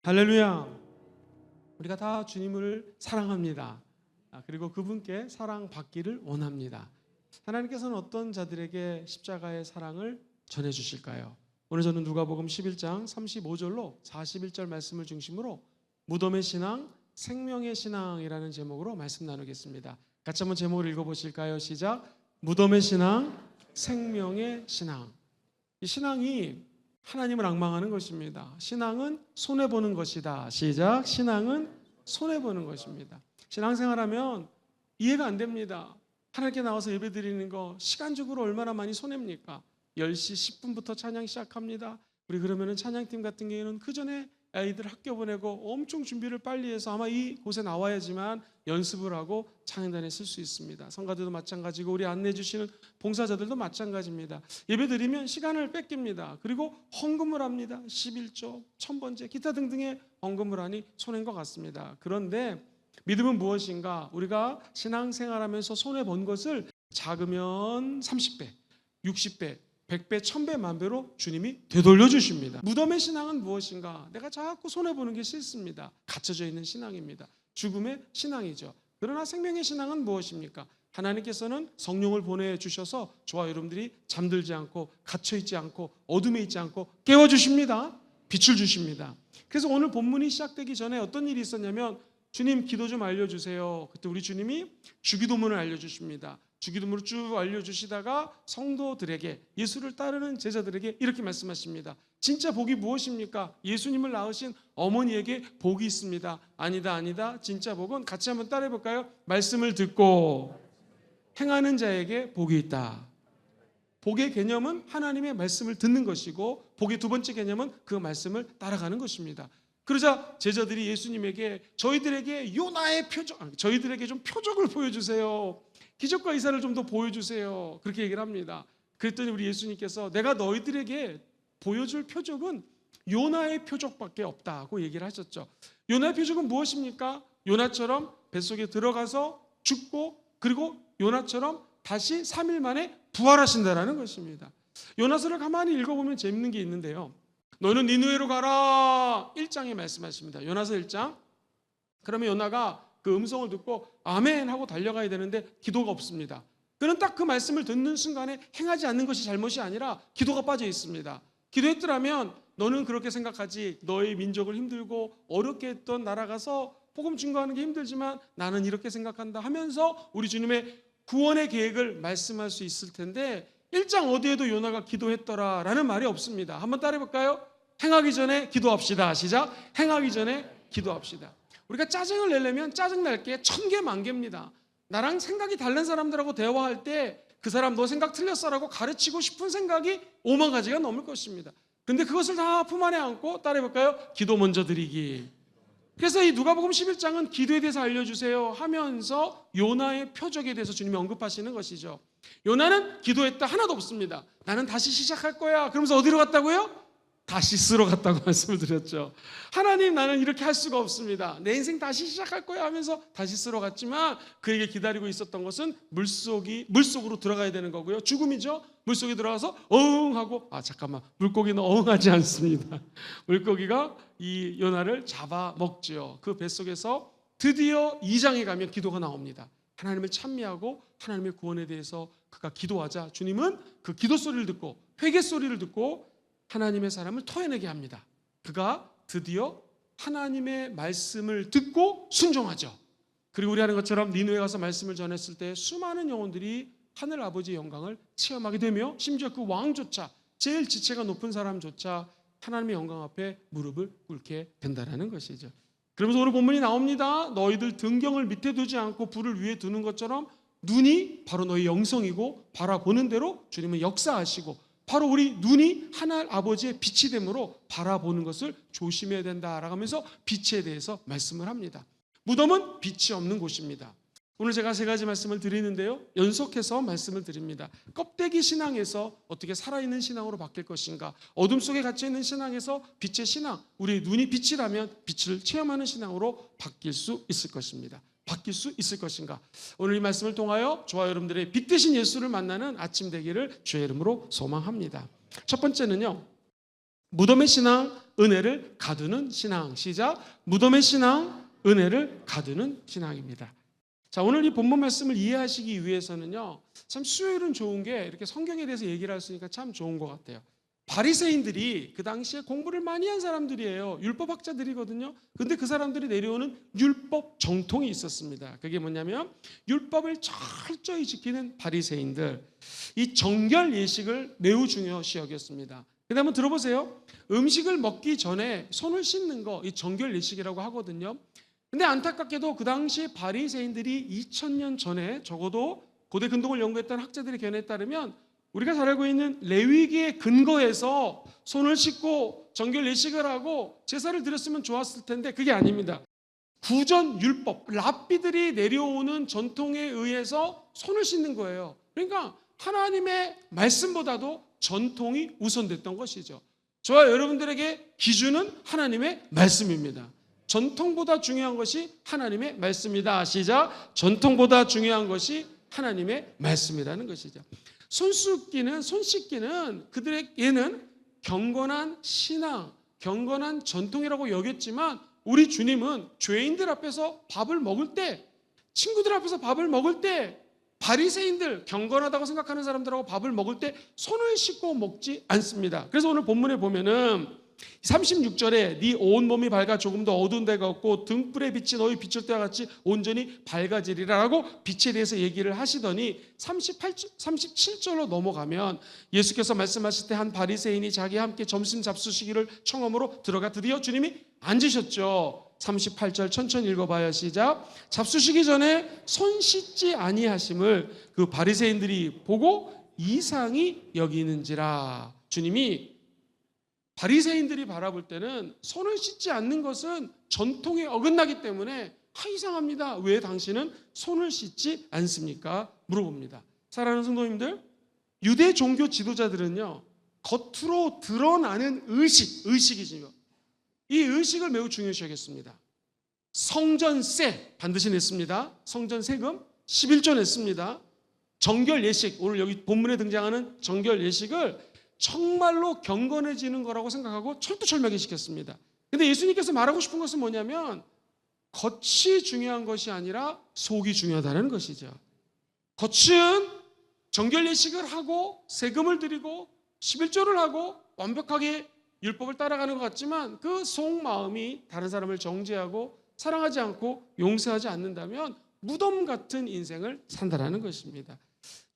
할렐루야. 우리가 다 주님을 사랑합니다. 그리고 그분께 사랑받기를 원합니다. 하나님께서는 어떤 자들에게 십자가의 사랑을 전해주실까요? 오늘 저는 누가복음 11장 35절로 41절 말씀을 중심으로 무덤의 신앙, 생명의 신앙이라는 제목으로 말씀 나누겠습니다. 같이 한번 제목을 읽어보실까요? 시작. 무덤의 신앙, 생명의 신앙. 이 신앙이 하나님을 앙망하는 것입니다. 신앙은 손해보는 것이다. 시작. 신앙은 손해보는 것입니다. 신앙생활하면 이해가 안 됩니다. 하나님께 나와서 예배드리는 거 시간적으로 얼마나 많이 손해입니까? 10시 10분부터 찬양 시작합니다. 우리 그러면은 찬양팀 같은 경우에는 그 전에 아이들 학교 보내고 엄청 준비를 빨리 해서 아마 이곳에 나와야지만 연습을 하고 찬양단에 쓸 수 있습니다. 성가들도 마찬가지고 우리 안내해 주시는 봉사자들도 마찬가지입니다. 예배 드리면 시간을 뺏깁니다. 그리고 헌금을 합니다. 11조, 1000번째 기타 등등의 헌금을 하니 손해인 것 같습니다. 그런데 믿음은 무엇인가? 우리가 신앙생활하면서 손해본 것을 작으면 30배, 60배, 100배, 1000배, 만배로 주님이 되돌려 주십니다. 무덤의 신앙은 무엇인가? 내가 자꾸 손해보는 게 싫습니다. 갇혀져 있는 신앙입니다. 죽음의 신앙이죠. 그러나 생명의 신앙은 무엇입니까? 하나님께서는 성령을 보내주셔서 저와 여러분들이 잠들지 않고 갇혀있지 않고 어둠에 있지 않고 깨워주십니다. 빛을 주십니다. 그래서 오늘 본문이 시작되기 전에 어떤 일이 있었냐면 주님 기도 좀 알려주세요. 그때 우리 주님이 주기도문을 알려주십니다. 주기도문을 쭉 알려주시다가 성도들에게, 예수를 따르는 제자들에게 이렇게 말씀하십니다. 진짜 복이 무엇입니까? 예수님을 낳으신 어머니에게 복이 있습니다. 아니다, 아니다. 진짜 복은 같이 한번 따라해 볼까요? 말씀을 듣고 행하는 자에게 복이 있다. 복의 개념은 하나님의 말씀을 듣는 것이고, 복의 두 번째 개념은 그 말씀을 따라가는 것입니다. 그러자 제자들이 예수님에게 저희들에게 요나의 표적, 저희들에게 좀 표적을 보여주세요. 기적과 이사를 좀 더 보여주세요. 그렇게 얘기를 합니다. 그랬더니 우리 예수님께서 내가 너희들에게 보여줄 표적은 요나의 표적밖에 없다고 얘기를 하셨죠. 요나의 표적은 무엇입니까? 요나처럼 뱃속에 들어가서 죽고 그리고 요나처럼 다시 3일 만에 부활하신다라는 것입니다. 요나서를 가만히 읽어보면 재밌는 게 있는데요. 너는 니느웨로 가라 1장에 말씀하십니다. 요나서 1장. 그러면 요나가 그 음성을 듣고 아멘 하고 달려가야 되는데 기도가 없습니다. 그는 딱 그 말씀을 듣는 순간에 행하지 않는 것이 잘못이 아니라 기도가 빠져 있습니다. 기도했더라면 너는 그렇게 생각하지, 너의 민족을 힘들고 어렵게 했던 나라 가서 복음 증거하는 게 힘들지만 나는 이렇게 생각한다 하면서 우리 주님의 구원의 계획을 말씀할 수 있을 텐데 1장 어디에도 요나가 기도했더라 라는 말이 없습니다. 한번 따라해 볼까요? 행하기 전에 기도합시다. 시작. 행하기 전에 기도합시다. 우리가 짜증을 내려면 짜증날 게 1000개 만개입니다. 나랑 생각이 다른 사람들하고 대화할 때 그 사람 너 생각 틀렸어라고 가르치고 싶은 생각이 5만 가지가 넘을 것입니다. 그런데 그것을 다 품 안에 안고 따라해 볼까요? 기도 먼저 드리기. 그래서 이 누가복음 11장은 기도에 대해서 알려주세요 하면서 요나의 표적에 대해서 주님이 언급하시는 것이죠. 요나는 기도했다 하나도 없습니다. 나는 다시 시작할 거야. 그러면서 어디로 갔다고요? 다시스로 갔다고 말씀을 드렸죠. 하나님, 나는 이렇게 할 수가 없습니다. 내 인생 다시 시작할 거야 하면서 다시스로 갔지만 그에게 기다리고 있었던 것은 물속으로 들어가야 되는 거고요. 죽음이죠. 물속에 들어가서 어흥하고 잠깐만, 물고기는 어흥하지 않습니다. 물고기가 이 요나를 잡아먹죠. 그 뱃속에서 드디어 2장에 가면 기도가 나옵니다. 하나님을 찬미하고 하나님의 구원에 대해서 그가 기도하자 주님은 그 기도 소리를 듣고 회개 소리를 듣고 하나님의 사람을 토해내게 합니다. 그가 드디어 하나님의 말씀을 듣고 순종하죠. 그리고 우리 하는 것처럼 니느웨 가서 말씀을 전했을 때 수많은 영혼들이 하늘 아버지의 영광을 체험하게 되며 심지어 그 왕조차, 제일 지체가 높은 사람조차 하나님의 영광 앞에 무릎을 꿇게 된다는 것이죠. 그러면서 오늘 본문이 나옵니다. 너희들 등경을 밑에 두지 않고 불을 위에 두는 것처럼 눈이 바로 너희 영성이고 바라보는 대로 주님은 역사하시고 바로 우리 눈이 하나님 아버지의 빛이 되므로 바라보는 것을 조심해야 된다라고 하면서 빛에 대해서 말씀을 합니다. 무덤은 빛이 없는 곳입니다. 오늘 제가 3가지 말씀을 드리는데요. 연속해서 말씀을 드립니다. 껍데기 신앙에서 어떻게 살아있는 신앙으로 바뀔 것인가, 어둠 속에 갇혀있는 신앙에서 빛의 신앙, 우리 눈이 빛이라면 빛을 체험하는 신앙으로 바뀔 수 있을 것입니다. 바뀔 수 있을 것인가? 오늘 이 말씀을 통하여 저와 여러분들의 빛 대신 예수를 만나는 아침 되기를 주의 이름으로 소망합니다. 첫 번째는요, 무덤의 신앙, 은혜를 가두는 신앙. 시작. 무덤의 신앙, 은혜를 가두는 신앙입니다. 자, 오늘 이 본문 말씀을 이해하시기 위해서는요, 참 수요일은 좋은 게 이렇게 성경에 대해서 얘기를 할 수 있으니까 참 좋은 것 같아요. 바리새인들이 그 당시에 공부를 많이 한 사람들이에요. 율법학자들이거든요. 근데 그 사람들이 내려오는 율법 정통이 있었습니다. 그게 뭐냐면 율법을 철저히 지키는 바리새인들, 이 정결 예식을 매우 중요시 여겼습니다. 근데 한번 들어보세요. 음식을 먹기 전에 손을 씻는 거, 이 정결 예식이라고 하거든요. 근데 안타깝게도 그 당시 바리새인들이 2000년 전에 적어도 고대 근동을 연구했던 학자들의 견해에 따르면 우리가 잘 알고 있는 레위기에 근거해서 손을 씻고 정결 예식을 하고 제사를 드렸으면 좋았을 텐데 그게 아닙니다. 구전 율법, 랍비들이 내려오는 전통에 의해서 손을 씻는 거예요. 그러니까 하나님의 말씀보다도 전통이 우선됐던 것이죠. 저와 여러분들에게 기준은 하나님의 말씀입니다. 전통보다 중요한 것이 하나님의 말씀이다. 시작. 전통보다 중요한 것이 하나님의 말씀이라는 것이죠. 손 씻기는 그들에게는 경건한 신앙, 경건한 전통이라고 여겼지만 우리 주님은 죄인들 앞에서 밥을 먹을 때, 친구들 앞에서 밥을 먹을 때, 바리새인들, 경건하다고 생각하는 사람들하고 밥을 먹을 때 손을 씻고 먹지 않습니다. 그래서 오늘 본문에 보면은 36절에 네 온 몸이 밝아 조금 더 어두운 데가 없고 등불의 빛이 너희 비출 때와 같이 온전히 밝아지리라 라고 빛에 대해서 얘기를 하시더니 37절로 넘어가면 예수께서 말씀하실 때 한 바리새인이 자기와 함께 점심 잡수시기를 청함으로 들어가 드디어 주님이 앉으셨죠. 38절 천천히 읽어봐요. 시작. 잡수시기 전에 손 씻지 아니하심을 그 바리새인들이 보고 이상히 여기는지라. 주님이 바리새인들이 바라볼 때는 손을 씻지 않는 것은 전통에 어긋나기 때문에 이상합니다. 왜 당신은 손을 씻지 않습니까? 물어봅니다. 사랑하는 성도님들, 유대 종교 지도자들은요, 겉으로 드러나는 의식이지요. 이 의식을 매우 중요시 여겼습니다. 성전세 반드시 냈습니다. 성전 세금 11조 냈습니다. 정결 예식, 오늘 여기 본문에 등장하는 정결 예식을 정말로 경건해지는 거라고 생각하고 철두철미하게 시켰습니다. 근데 예수님께서 말하고 싶은 것은 뭐냐면 겉이 중요한 것이 아니라 속이 중요하다는 것이죠. 겉은 정결 예식을 하고 세금을 드리고 11조를 하고 완벽하게 율법을 따라가는 것 같지만 그 속마음이 다른 사람을 정죄하고 사랑하지 않고 용서하지 않는다면 무덤 같은 인생을 산다는 것입니다.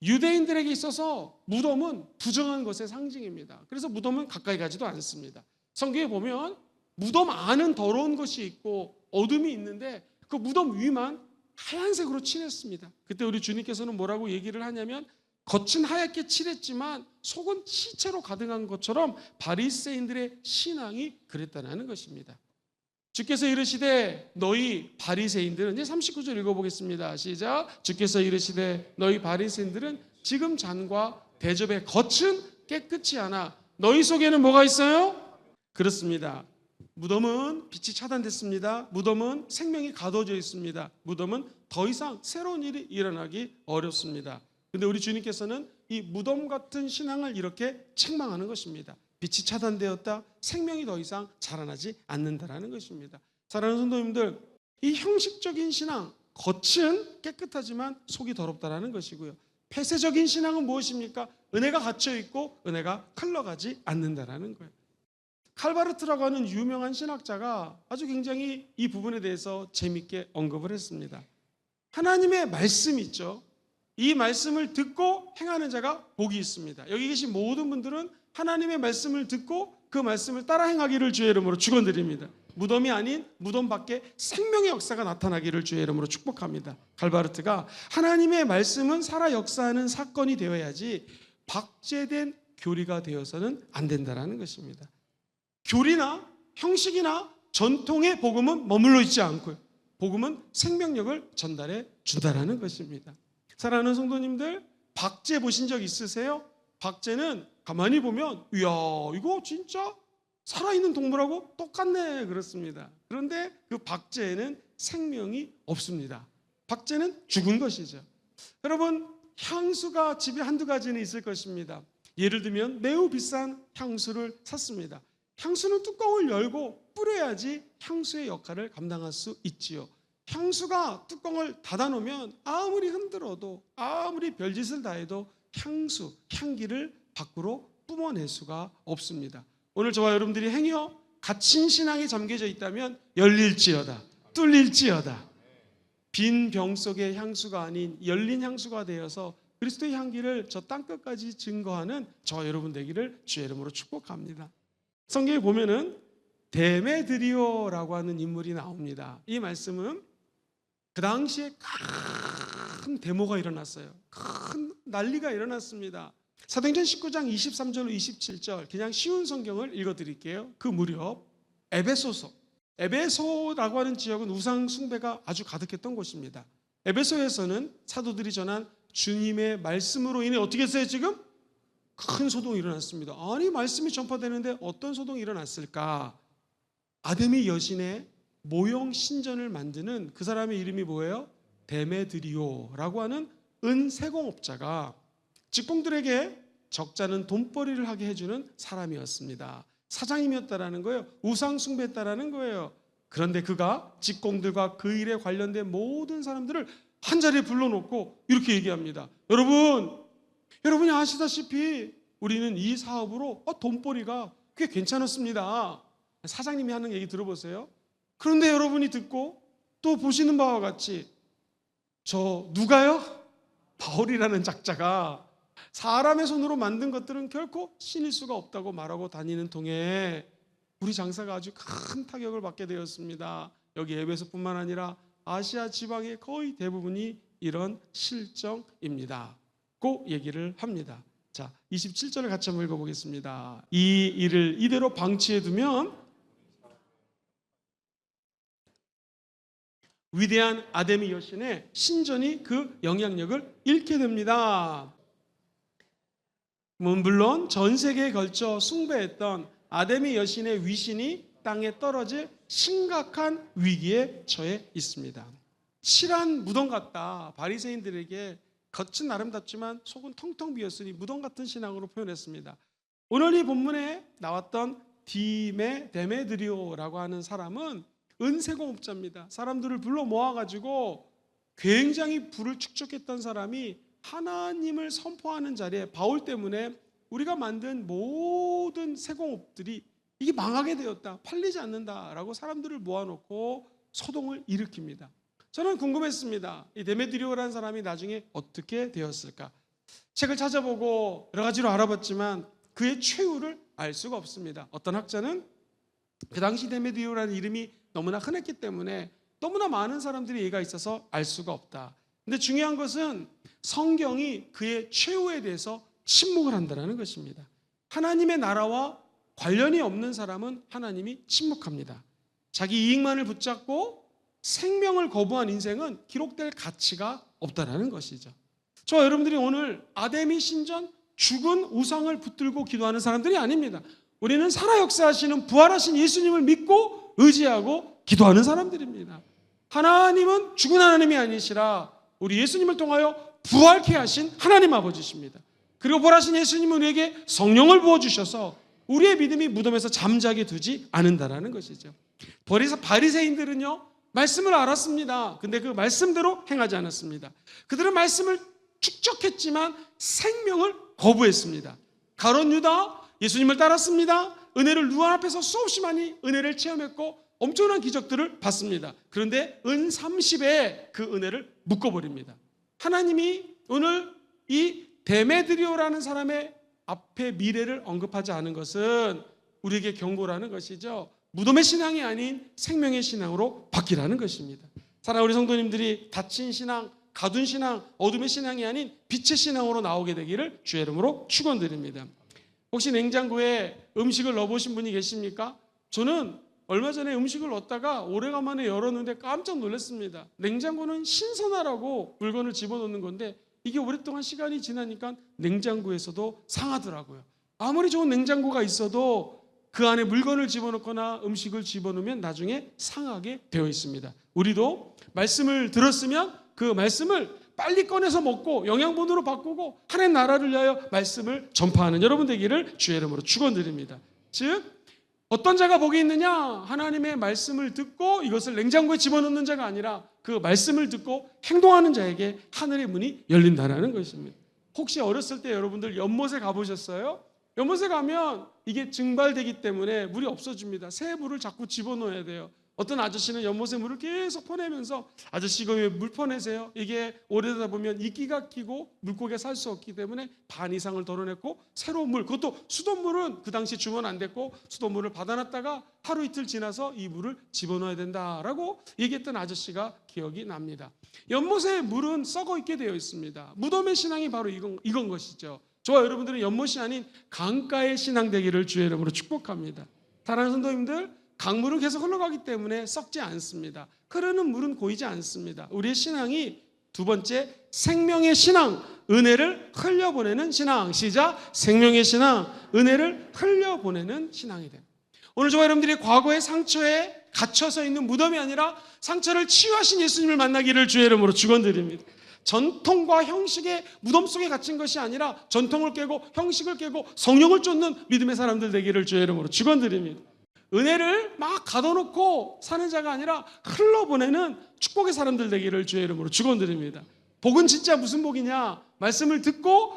유대인들에게 있어서 무덤은 부정한 것의 상징입니다. 그래서 무덤은 가까이 가지도 않습니다. 성경에 보면 무덤 안은 더러운 것이 있고 어둠이 있는데 그 무덤 위만 하얀색으로 칠했습니다. 그때 우리 주님께서는 뭐라고 얘기를 하냐면 겉은 하얗게 칠했지만 속은 시체로 가득한 것처럼 바리새인들의 신앙이 그랬다는 것입니다. 주께서 이르시되 너희 바리새인들은, 이제 39절 읽어보겠습니다. 시작. 주께서 이르시되 너희 바리새인들은 지금 잔과 대접의 겉은 깨끗이 하나 너희 속에는 뭐가 있어요? 그렇습니다. 무덤은 빛이 차단됐습니다. 무덤은 생명이 가둬져 있습니다. 무덤은 더 이상 새로운 일이 일어나기 어렵습니다. 그런데 우리 주님께서는 이 무덤 같은 신앙을 이렇게 책망하는 것입니다. 빛이 차단되었다. 생명이 더 이상 자라나지 않는다라는 것입니다. 사랑하는 성도님들, 이 형식적인 신앙, 겉은 깨끗하지만 속이 더럽다라는 것이고요. 폐쇄적인 신앙은 무엇입니까? 은혜가 갇혀 있고 은혜가 흘러가지 않는다라는 거예요. 칼바르트라고 하는 유명한 신학자가 아주 굉장히 이 부분에 대해서 재밌게 언급을 했습니다. 하나님의 말씀이 있죠. 이 말씀을 듣고 행하는 자가 복이 있습니다. 여기 계신 모든 분들은 하나님의 말씀을 듣고 그 말씀을 따라 행하기를 주의 이름으로 축원드립니다. 무덤이 아닌 무덤 밖에 생명의 역사가 나타나기를 주의 이름으로 축복합니다. 칼바르트가 하나님의 말씀은 살아 역사하는 사건이 되어야지 박제된 교리가 되어서는 안 된다는 것입니다. 교리나 형식이나 전통의 복음은 머물러 있지 않고요. 복음은 생명력을 전달해 준다는 것입니다. 사랑하는 성도님들, 박제 보신 적 있으세요? 박제는 가만히 보면 이야 이거 진짜 살아있는 동물하고 똑같네 그렇습니다. 그런데 그 박제에는 생명이 없습니다. 박제는 죽은 것이죠. 여러분, 향수가 집에 한두 가지는 있을 것입니다. 예를 들면 매우 비싼 향수를 샀습니다. 향수는 뚜껑을 열고 뿌려야지 향수의 역할을 감당할 수 있지요. 향수가 뚜껑을 닫아놓으면 아무리 흔들어도 아무리 별짓을 다해도 향기를 밖으로 뿜어낼 수가 없습니다. 오늘 저와 여러분들이 행여 갇힌 신앙에 잠겨져 있다면 열릴지어다, 뚫릴지어다. 빈 병 속의 향수가 아닌 열린 향수가 되어서 그리스도의 향기를 저 땅끝까지 증거하는 저와 여러분 되기를 주의 이름으로 축복합니다. 성경에 보면은 데메드리오라고 하는 인물이 나옵니다. 이 말씀은 그 당시에 큰 데모가 일어났어요. 큰 난리가 일어났습니다. 사도행전 19장 23절로 27절 그냥 쉬운 성경을 읽어드릴게요. 그 무렵 에베소라고 하는 지역은 우상 숭배가 아주 가득했던 곳입니다. 에베소에서는 사도들이 전한 주님의 말씀으로 인해 어떻게 했어요? 지금 큰 소동이 일어났습니다. 아니 말씀이 전파되는데 어떤 소동이 일어났을까? 아데미 여신의 모형 신전을 만드는 그 사람의 이름이 뭐예요? 데메드리오라고 하는 은세공업자가 직공들에게 적잖은 돈벌이를 하게 해주는 사람이었습니다. 사장님이었다라는 거예요. 우상 숭배했다라는 거예요. 그런데 그가 직공들과 그 일에 관련된 모든 사람들을 한자리에 불러놓고 이렇게 얘기합니다. 여러분이 아시다시피 우리는 이 사업으로 돈벌이가 꽤 괜찮았습니다. 사장님이 하는 얘기 들어보세요. 그런데 여러분이 듣고 또 보시는 바와 같이 저 누가요? 바울이라는 작자가 사람의 손으로 만든 것들은 결코 신일 수가 없다고 말하고 다니는 통에 우리 장사가 아주 큰 타격을 받게 되었습니다. 여기 에베소뿐만 아니라 아시아 지방의 거의 대부분이 이런 실정입니다. 고 얘기를 합니다. 자, 27절을 같이 한번 읽어보겠습니다. 이 일을 이대로 방치해두면 위대한 아데미 여신의 신전이 그 영향력을 잃게 됩니다. 물론 전 세계에 걸쳐 숭배했던 아데미 여신의 위신이 땅에 떨어질 심각한 위기에 처해 있습니다. 실한 무덤 같다. 바리새인들에게 겉은 아름답지만 속은 텅텅 비었으니 무덤 같은 신앙으로 표현했습니다. 오늘 이 본문에 나왔던 데메드리오라고 하는 사람은 은세공업자입니다. 사람들을 불러 모아가지고 굉장히 부를 축적했던 사람이 하나님을 선포하는 자리에 바울 때문에 우리가 만든 모든 세공업들이 이게 망하게 되었다, 팔리지 않는다라고 사람들을 모아놓고 소동을 일으킵니다. 저는 궁금했습니다. 이 데메드리오라는 사람이 나중에 어떻게 되었을까? 책을 찾아보고 여러 가지로 알아봤지만 그의 최후를 알 수가 없습니다. 어떤 학자는 그 당시 데메드리오라는 이름이 너무나 흔했기 때문에 너무나 많은 사람들이 얘가 있어서 알 수가 없다. 근데 중요한 것은 성경이 그의 최후에 대해서 침묵을 한다는 것입니다. 하나님의 나라와 관련이 없는 사람은 하나님이 침묵합니다. 자기 이익만을 붙잡고 생명을 거부한 인생은 기록될 가치가 없다는 것이죠. 저와 여러분들이 오늘 아데미 신전 죽은 우상을 붙들고 기도하는 사람들이 아닙니다. 우리는 살아 역사하시는 부활하신 예수님을 믿고 의지하고 기도하는 사람들입니다. 하나님은 죽은 하나님이 아니시라 우리 예수님을 통하여 부활케 하신 하나님 아버지십니다. 그리고 부활하신 예수님은 우리에게 성령을 부어주셔서 우리의 믿음이 무덤에서 잠자게 두지 않는다라는 것이죠. 바리새인들은요 말씀을 알았습니다. 근데 그 말씀대로 행하지 않았습니다. 그들은 말씀을 축적했지만 생명을 거부했습니다. 가룟 유다 예수님을 따랐습니다. 은혜를 누가 앞에서 수없이 많이 은혜를 체험했고 엄청난 기적들을 봤습니다. 그런데 은 30에 그 은혜를 묶어버립니다. 하나님이 오늘 이 데메드리오라는 사람의 앞에 미래를 언급하지 않은 것은 우리에게 경고라는 것이죠. 무덤의 신앙이 아닌 생명의 신앙으로 바뀌라는 것입니다. 사랑하는 우리 성도님들이 닫힌 신앙, 가둔 신앙, 어둠의 신앙이 아닌 빛의 신앙으로 나오게 되기를 주의 이름으로 축원드립니다. 혹시 냉장고에 음식을 넣어보신 분이 계십니까? 저는 얼마 전에 음식을 넣었다가 오래간만에 열었는데 깜짝 놀랐습니다. 냉장고는 신선하라고 물건을 집어넣는 건데 이게 오랫동안 시간이 지나니까 냉장고에서도 상하더라고요. 아무리 좋은 냉장고가 있어도 그 안에 물건을 집어넣거나 음식을 집어넣으면 나중에 상하게 되어 있습니다. 우리도 말씀을 들었으면 그 말씀을 빨리 꺼내서 먹고 영양분으로 바꾸고 하나님 나라를 위하여 말씀을 전파하는 여러분 되기를 주의 이름으로 축원드립니다. 즉 어떤 자가 복이 있느냐? 하나님의 말씀을 듣고 이것을 냉장고에 집어넣는 자가 아니라 그 말씀을 듣고 행동하는 자에게 하늘의 문이 열린다라는 것입니다. 혹시 어렸을 때 여러분들 연못에 가보셨어요? 연못에 가면 이게 증발되기 때문에 물이 없어집니다. 새 물을 자꾸 집어넣어야 돼요. 어떤 아저씨는 연못에 물을 계속 퍼내면서 아저씨 이거 왜 물 퍼내세요? 이게 오래되다 보면 이끼가 끼고 물고기가 살 수 없기 때문에 반 이상을 덜어냈고 새로운 물, 그것도 수돗물은 그 당시 주문 안 됐고 수돗물을 받아놨다가 하루 이틀 지나서 이 물을 집어넣어야 된다라고 얘기했던 아저씨가 기억이 납니다. 연못의 물은 썩어 있게 되어 있습니다. 무덤의 신앙이 바로 이건 것이죠. 저와 여러분들은 연못이 아닌 강가의 신앙 되기를 주의 이름으로 축복합니다. 사랑하는 성도님들, 강물은 계속 흘러가기 때문에 썩지 않습니다. 흐르는 물은 고이지 않습니다. 우리의 신앙이 두 번째, 생명의 신앙, 은혜를 흘려보내는 신앙. 시작. 생명의 신앙, 은혜를 흘려보내는 신앙이 됩니다. 오늘 저와 여러분들이 과거의 상처에 갇혀서 있는 무덤이 아니라 상처를 치유하신 예수님을 만나기를 주의 이름으로 축원드립니다. 전통과 형식의 무덤 속에 갇힌 것이 아니라 전통을 깨고 형식을 깨고 성령을 쫓는 믿음의 사람들 되기를 주의 이름으로 축원드립니다. 은혜를 막 가둬놓고 사는 자가 아니라 흘러보내는 축복의 사람들 되기를 주의 이름으로 축원드립니다. 복은 진짜 무슨 복이냐? 말씀을 듣고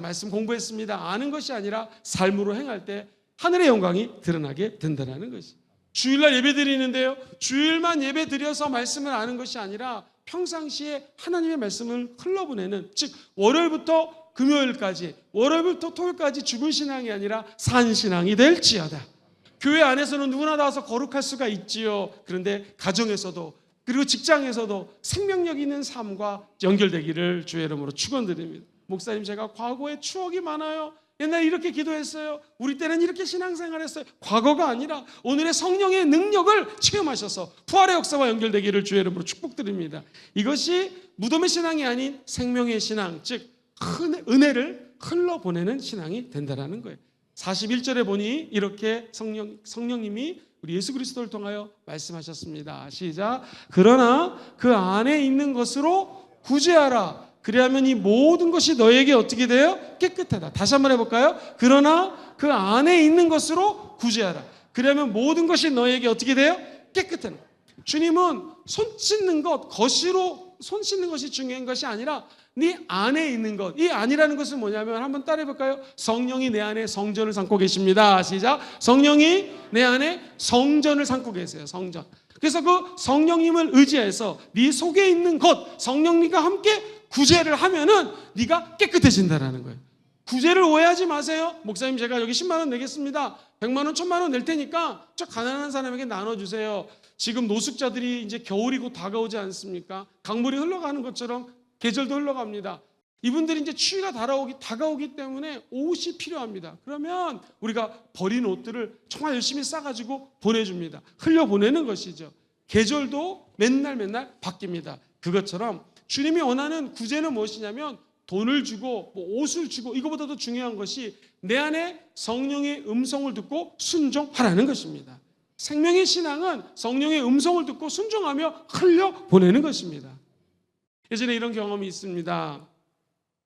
말씀 공부했습니다 아는 것이 아니라 삶으로 행할 때 하늘의 영광이 드러나게 된다는 것이. 주일날 예배 드리는데요, 주일만 예배 드려서 말씀을 아는 것이 아니라 평상시에 하나님의 말씀을 흘러보내는, 즉 월요일부터 금요일까지, 월요일부터 토요일까지 죽은 신앙이 아니라 산 신앙이 될지어다. 교회 안에서는 누구나 나와서 거룩할 수가 있지요. 그런데 가정에서도 그리고 직장에서도 생명력 있는 삶과 연결되기를 주의 이름으로 축원드립니다. 목사님, 제가 과거에 추억이 많아요. 옛날에 이렇게 기도했어요. 우리 때는 이렇게 신앙생활했어요. 과거가 아니라 오늘의 성령의 능력을 체험하셔서 부활의 역사와 연결되기를 주의 이름으로 축복드립니다. 이것이 무덤의 신앙이 아닌 생명의 신앙, 즉 은혜를 흘러보내는 신앙이 된다는 거예요. 41절에 보니 이렇게 성령님이 우리 예수 그리스도를 통하여 말씀하셨습니다. 시작. 그러나 그 안에 있는 것으로 구제하라. 그리하면 이 모든 것이 너에게 어떻게 돼요? 깨끗하다. 다시 한번 해볼까요? 그러나 그 안에 있는 것으로 구제하라. 그리하면 모든 것이 너에게 어떻게 돼요? 깨끗하다. 주님은 손 씻는 것, 거시로 손 씻는 것이 중요한 것이 아니라 네 안에 있는 것. 이 안이라는 것은 뭐냐면 한번 따라해볼까요? 성령이 내 안에 성전을 삼고 계십니다. 시작. 성령이 내 안에 성전을 삼고 계세요. 성전. 그래서 그 성령님을 의지해서 네 속에 있는 것, 성령님과 함께 구제를 하면은 네가 깨끗해진다라는 거예요. 구제를 오해하지 마세요. 목사님, 제가 여기 10만 원 내겠습니다. 100만 원, 1000만 원 낼 테니까 저 가난한 사람에게 나눠주세요. 지금 노숙자들이 이제 겨울이 곧 다가오지 않습니까? 강물이 흘러가는 것처럼 계절도 흘러갑니다. 이분들이 이제 추위가 다가오기 때문에 옷이 필요합니다. 그러면 우리가 버린 옷들을 정말 열심히 싸가지고 보내줍니다. 흘려보내는 것이죠. 계절도 맨날 바뀝니다. 그것처럼 주님이 원하는 구제는 무엇이냐면 돈을 주고 옷을 주고, 이거보다도 중요한 것이 내 안에 성령의 음성을 듣고 순종하라는 것입니다. 생명의 신앙은 성령의 음성을 듣고 순종하며 흘려보내는 것입니다. 예전에 이런 경험이 있습니다.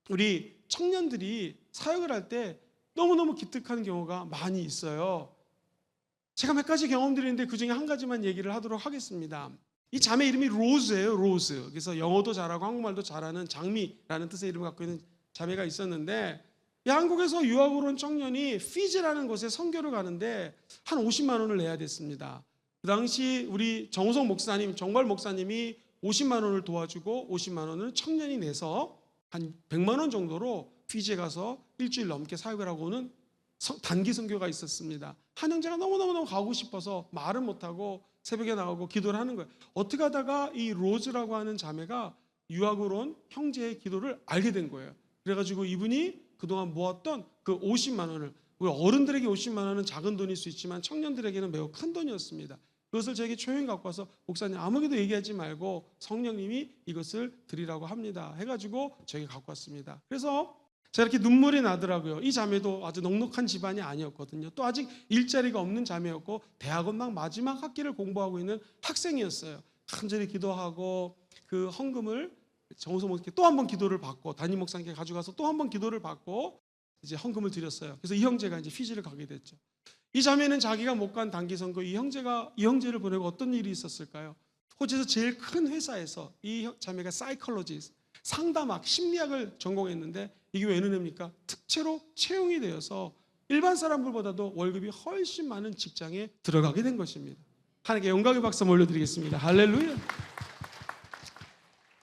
우리 청년들이 사역을 할 때 너무너무 기특한 경우가 많이 있어요. 제가 몇 가지 경험들이 있는데 그중에 한 가지만 얘기를 하도록 하겠습니다. 이 자매 이름이 로즈예요. 로즈. 그래서 영어도 잘하고 한국말도 잘하는 장미라는 뜻의 이름을 갖고 있는 자매가 있었는데, 이 한국에서 유학을 온 청년이 피지라는 곳에 선교를 가는데 한 50만 원을 내야 됐습니다. 그 당시 우리 정우성 목사님, 정발 목사님이 50만 원을 도와주고 50만 원을 청년이 내서 한 100만 원 정도로 피지에 가서 일주일 넘게 사역을 하고 오는 단기 선교가 있었습니다. 한 형제가 너무너무 가고 싶어서 말은 못하고 새벽에 나오고 기도를 하는 거예요. 어떻게 하다가 이 로즈라고 하는 자매가 유학을 온 형제의 기도를 알게 된 거예요. 그래가지고 이분이 그동안 모았던 그 50만 원을, 우리 어른들에게 50만 원은 작은 돈일 수 있지만 청년들에게는 매우 큰 돈이었습니다. 그것을 저에게 조용히 갖고 와서, 목사님 아무에게도 얘기하지 말고 성령님이 이것을 드리라고 합니다 해가지고 저에게 갖고 왔습니다. 그래서 제가 이렇게 눈물이 나더라고요. 이 자매도 아주 넉넉한 집안이 아니었거든요. 또 아직 일자리가 없는 자매였고 대학원 막 마지막 학기를 공부하고 있는 학생이었어요. 간절히 기도하고 그 헌금을 정우성 목사님께 또 한 번 기도를 받고, 담임 목사님께 가져가서 또 한 번 기도를 받고 이제 헌금을 드렸어요. 그래서 이 형제가 이제 피지를 가게 됐죠. 이 자매는 자기가 못 간 단기 선거 이 형제를 보내고 어떤 일이 있었을까요? 호주에서 제일 큰 회사에서 이 자매가 사이콜로지스트, 상담학, 심리학을 전공했는데 이게 왜 은혜입니까? 특채로 채용이 되어서 일반 사람들보다도 월급이 훨씬 많은 직장에 들어가게 된 것입니다. 하나님께 영광의 박수 올려드리겠습니다. 할렐루야.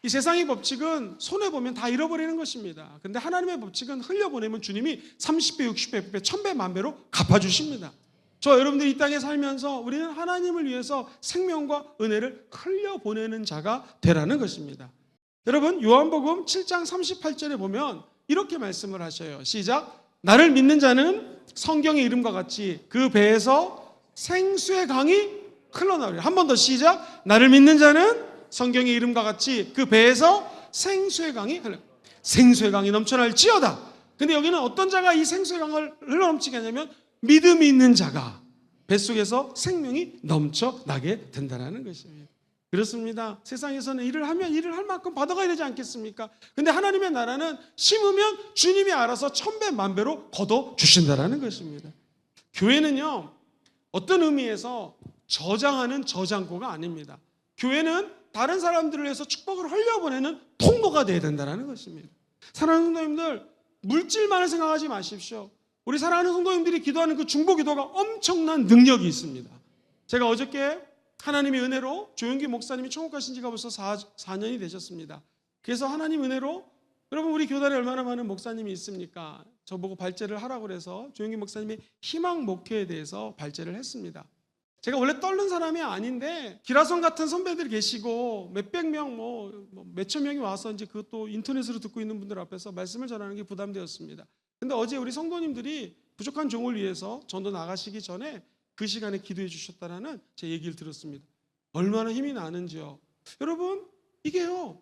이 세상의 법칙은 손해보면 다 잃어버리는 것입니다. 근데 하나님의 법칙은 흘려보내면 주님이 30배, 60배, 100배, 1000배, 만배로 갚아주십니다. 저 여러분들이 이 땅에 살면서 우리는 하나님을 위해서 생명과 은혜를 흘려보내는 자가 되라는 것입니다. 여러분, 요한복음 7장 38절에 보면 이렇게 말씀을 하셔요. 시작. 나를 믿는 자는 성경의 이름과 같이 그 배에서 생수의 강이 흘러나오리라. 한 번 더 시작. 나를 믿는 자는 성경의 이름과 같이 그 배에서 생수의 강이 넘쳐날지어다. 근데 여기는 어떤 자가 이 생수의 강을 흘러넘치게 하냐면 믿음이 있는 자가 뱃속에서 생명이 넘쳐나게 된다는 것입니다. 그렇습니다. 세상에서는 일을 하면 일을 할 만큼 받아가야 되지 않겠습니까? 근데 하나님의 나라는 심으면 주님이 알아서 1000배 만배로 거둬주신다는 것입니다. 교회는요, 어떤 의미에서 저장하는 저장고가 아닙니다. 교회는 다른 사람들을 위해서 축복을 흘려보내는 통로가 되어야 된다는 것입니다. 사랑하는 성도님들, 물질만을 생각하지 마십시오. 우리 사랑하는 성도님들이 기도하는 그 중보 기도가 엄청난 능력이 있습니다. 제가 어저께 하나님의 은혜로 조용기 목사님이 천국 가신 지가 벌써 4년이 되셨습니다. 그래서 하나님 은혜로 여러분 우리 교단에 얼마나 많은 목사님이 있습니까? 저보고 발제를 하라고 그래서 조용기 목사님이 희망 목회에 대해서 발제를 했습니다. 제가 원래 떨는 사람이 아닌데 기라성 같은 선배들이 계시고 몇백 명, 몇천 명이 와서 이제 그것도 인터넷으로 듣고 있는 분들 앞에서 말씀을 전하는 게 부담되었습니다. 근데 어제 우리 성도님들이 부족한 종을 위해서 전도 나가시기 전에 그 시간에 기도해 주셨다는 제 얘기를 들었습니다. 얼마나 힘이 나는지요. 여러분, 이게요,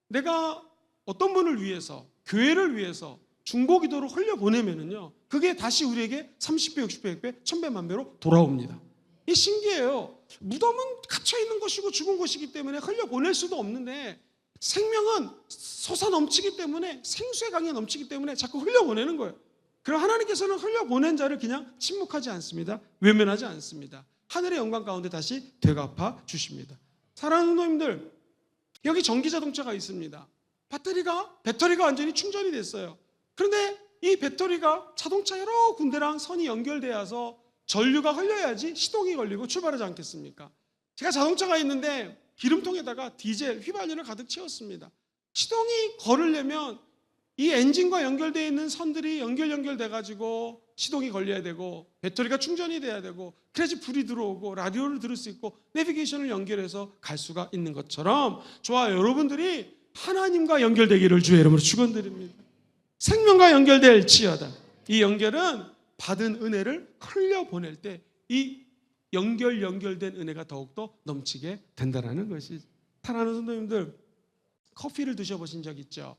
내가 어떤 분을 위해서, 교회를 위해서 중보 기도로 흘려보내면은요, 그게 다시 우리에게 30배, 60배, 100배, 1000배, 만배로 돌아옵니다. 이 신기해요. 무덤은 갇혀있는 것이고 죽은 것이기 때문에 흘려보낼 수도 없는데 생명은 솟아 넘치기 때문에 생수의 강이 넘치기 때문에 자꾸 흘려보내는 거예요. 그럼 하나님께서는 흘려보낸 자를 그냥 침묵하지 않습니다. 외면하지 않습니다. 하늘의 영광 가운데 다시 되갚아 주십니다. 사랑하는 성도님들, 여기 전기자동차가 있습니다. 배터리가 완전히 충전이 됐어요. 그런데 이 배터리가 자동차 여러 군데랑 선이 연결되어서 전류가 흘려야지 시동이 걸리고 출발하지 않겠습니까? 제가 자동차가 있는데 기름통에다가 디젤, 휘발유를 가득 채웠습니다. 시동이 걸으려면 이 엔진과 연결되어 있는 선들이 연결돼가지고 시동이 걸려야 되고 배터리가 충전이 돼야 되고 그래야지 불이 들어오고 라디오를 들을 수 있고 내비게이션을 연결해서 갈 수가 있는 것처럼 저와 여러분들이 하나님과 연결되기를 주의 이름으로 축원드립니다. 생명과 연결될지어다. 이 연결은 받은 은혜를 흘려보낼 때 이 연결된 은혜가 더욱더 넘치게 된다는 것이. 사랑하는 성도님들, 커피를 드셔보신 적 있죠?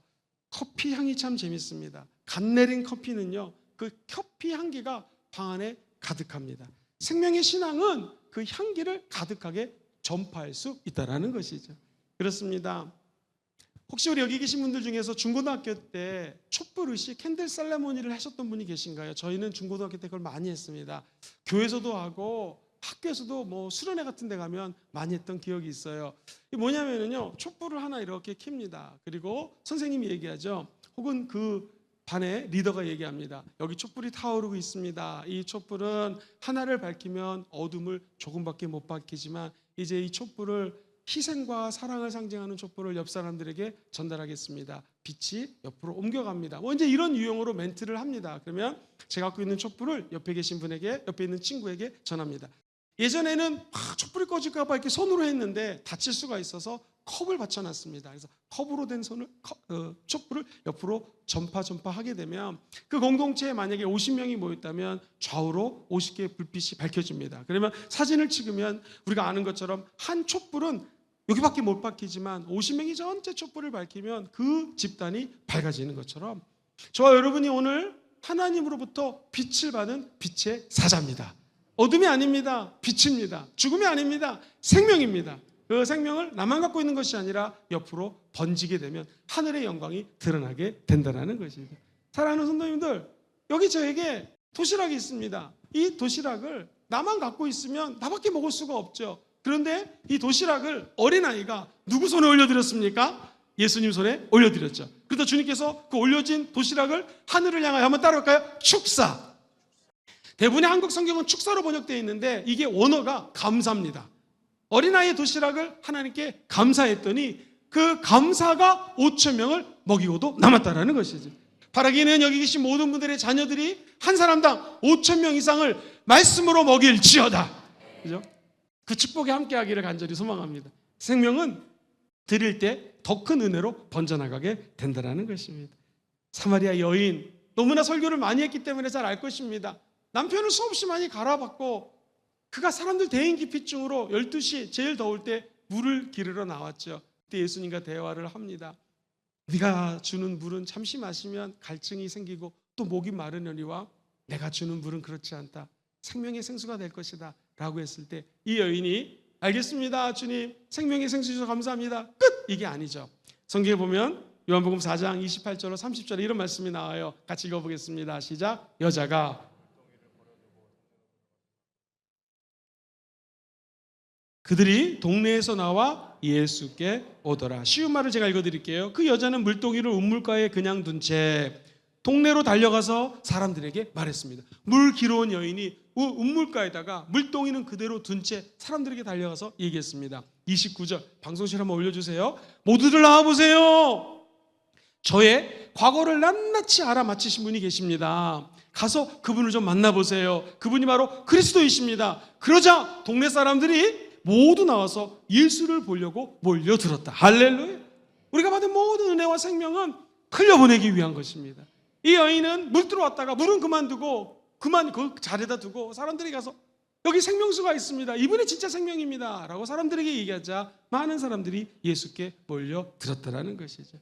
커피 향이 참 재밌습니다. 갓 내린 커피는요, 그 커피 향기가 방 안에 가득합니다. 생명의 신앙은 그 향기를 가득하게 전파할 수 있다는 것이죠. 그렇습니다. 혹시 우리 여기 계신 분들 중에서 중고등학교 때 촛불,의식, 캔들 셀레모니를 하셨던 분이 계신가요? 저희는 중고등학교 때 그걸 많이 했습니다. 교회에서도 하고 학교에서도 수련회 같은 데 가면 많이 했던 기억이 있어요. 이게 뭐냐면요, 촛불을 하나 이렇게 켭니다. 그리고 선생님이 얘기하죠. 혹은 그 반의 리더가 얘기합니다. 여기 촛불이 타오르고 있습니다. 이 촛불은 하나를 밝히면 어둠을 조금밖에 못 밝히지만 이제 이 촛불을 희생과 사랑을 상징하는 촛불을 옆 사람들에게 전달하겠습니다. 빛이 옆으로 옮겨갑니다. 이제 이런 유형으로 멘트를 합니다. 그러면 제가 갖고 있는 촛불을 옆에 계신 분에게, 옆에 있는 친구에게 전합니다. 예전에는 촛불이 꺼질까 봐 이렇게 손으로 했는데 다칠 수가 있어서 컵을 받쳐놨습니다. 그래서 컵으로 된 촛불을 옆으로 전파하게 되면 그 공동체에 만약에 50명이 모였다면 좌우로 50개의 불빛이 밝혀집니다. 그러면 사진을 찍으면 우리가 아는 것처럼 한 촛불은 여기밖에 못 밝히지만 50명이 전체 촛불을 밝히면 그 집단이 밝아지는 것처럼 저와 여러분이 오늘 하나님으로부터 빛을 받은 빛의 사자입니다. 어둠이 아닙니다. 빛입니다. 죽음이 아닙니다. 생명입니다. 그 생명을 나만 갖고 있는 것이 아니라 옆으로 번지게 되면 하늘의 영광이 드러나게 된다는 것입니다. 사랑하는 성도님들, 여기 저에게 도시락이 있습니다. 이 도시락을 나만 갖고 있으면 나밖에 먹을 수가 없죠. 그런데 이 도시락을 어린아이가 누구 손에 올려드렸습니까? 예수님 손에 올려드렸죠. 그러다 주님께서 그 올려진 도시락을 하늘을 향하여 한번 따라올까요? 축사. 대부분의 한국 성경은 축사로 번역되어 있는데 이게 원어가 감사입니다. 어린아이의 도시락을 하나님께 감사했더니 그 감사가 5천 명을 먹이고도 남았다라는 것이죠. 바라기는 여기 계신 모든 분들의 자녀들이 한 사람당 5천 명 이상을 말씀으로 먹일지어다. 그죠? 그 축복에 함께하기를 간절히 소망합니다. 생명은 드릴 때 더 큰 은혜로 번져나가게 된다는 것입니다. 사마리아 여인, 너무나 설교를 많이 했기 때문에 잘 알 것입니다. 남편을 수없이 많이 갈아봤고 그가 사람들 대인기피증으로 12시 제일 더울 때 물을 기르러 나왔죠. 그때 예수님과 대화를 합니다. 네가 주는 물은 잠시 마시면 갈증이 생기고 또 목이 마르려니와 내가 주는 물은 그렇지 않다. 생명의 생수가 될 것이다 라고 했을 때 이 여인이 알겠습니다 주님, 생명의 생수 주셔서 감사합니다, 끝! 이게 아니죠. 성경에 보면 요한복음 4장 28절로 30절에 이런 말씀이 나와요. 같이 읽어보겠습니다. 시작. 여자가 그들이 동네에서 나와 예수께 오더라. 쉬운 말을 제가 읽어드릴게요. 그 여자는 물동이를 우물가에 그냥 둔 채 동네로 달려가서 사람들에게 말했습니다. 물 길어온 여인이 우물가에다가 물동이는 그대로 둔 채 사람들에게 달려가서 얘기했습니다. 29절 방송실 한번 올려주세요. 모두들 나와보세요. 저의 과거를 낱낱이 알아맞히신 분이 계십니다. 가서 그분을 좀 만나보세요. 그분이 바로 그리스도이십니다. 그러자 동네 사람들이 모두 나와서 예수를 보려고 몰려들었다. 할렐루야. 우리가 받은 모든 은혜와 생명은 흘려보내기 위한 것입니다. 이 여인은 물 들어왔다가 물은 그만두고 그 자리에다 두고 사람들이 가서 여기 생명수가 있습니다, 이분이 진짜 생명입니다 라고 사람들에게 얘기하자 많은 사람들이 예수께 몰려들었다는 것이죠.